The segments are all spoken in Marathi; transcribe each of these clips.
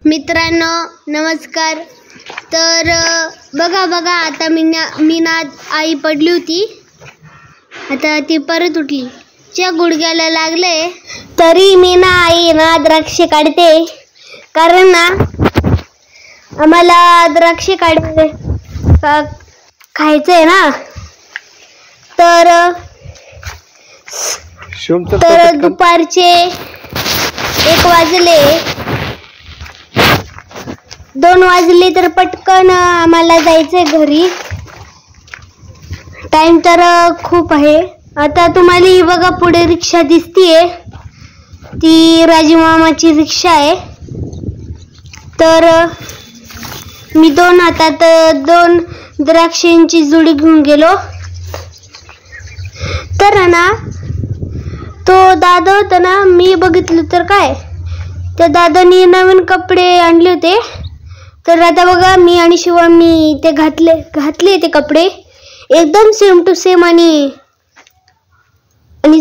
मित्रांनो नमस्कार। तर बघा आता मी ना आई पडली होती, आता ती परत उठली, च्या गुडघ्याला लागले तरी मी ना आई ना द्राक्ष काढते, कारण ना आम्हाला द्राक्ष खायचंय ना। तर दुपारचे 1 वाजले, 2 वाजले तर पटकन आम्हाला जायचंय घरी। टाइम तर खूप आहे। आता तुम्हाला ही बघा पुढे रिक्षा दिसतीये, ती राजू मामाची रिक्षा आहे। तर मी 2 हातात 2 द्राक्षांची जुडी घेऊन गेलो। तर ना तो दादा होता ना, मी बघितलं तर काय त्या दादानी नवीन कपडे आणले होते। तर आता बघा मी आणि शिवानी ते घातले ते कपडे एकदम सेम टू सेम आणि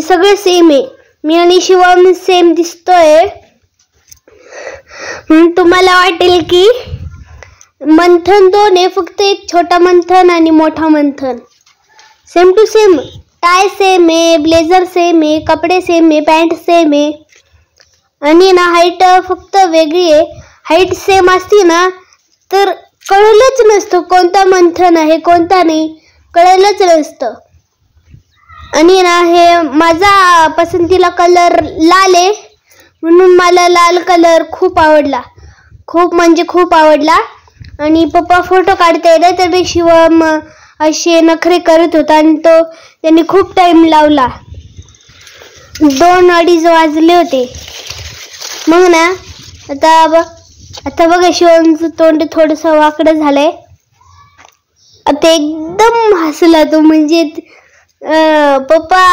सगळे सेम आहे। मी आणि शिवानी सेम दिसतोय म्हणून तुम्हाला वाटेल की मंथन 2 आहे, फक्त एक छोटा मंथन आणि मोठा Manthan. Same to same, tie same आहे, ब्लेझर सेम आहे, कपडे सेम आहे, पॅन्ट सेम आहे आणि ना हाईट फक्त वेगळी आहे। हाईट सेम असती ना तर कळलंच नसतं कोणता मंथन आहे कोणता नाही, कळलंच नसतं। आणि ना हे माझा पसंतीला कलर लाल आहे, म्हणून मला लाल कलर खूप आवडला, खूप म्हणजे खूप आवडला। आणि पप्पा फोटो काढते ना, तर शिवम असे नखरे करत होता आणि त्यांनी खूप टाइम लावला, 2-2:30 वाजले होते। मग ना आता बघा शिवमचं तोंड थोडस वाकडं झालंय। आता एकदम हसला तो, म्हणजे पप्पा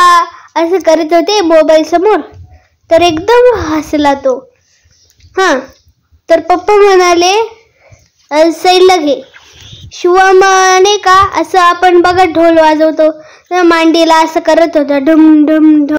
असं करत होते मोबाईल समोर, तर एकदम हसला तो। तर पप्पा म्हणाले साईडला घे। शिवम नाही का असं आपण बघा ढोल वाजवतो, मांडीला असं करत होता, ढम ढम ढम।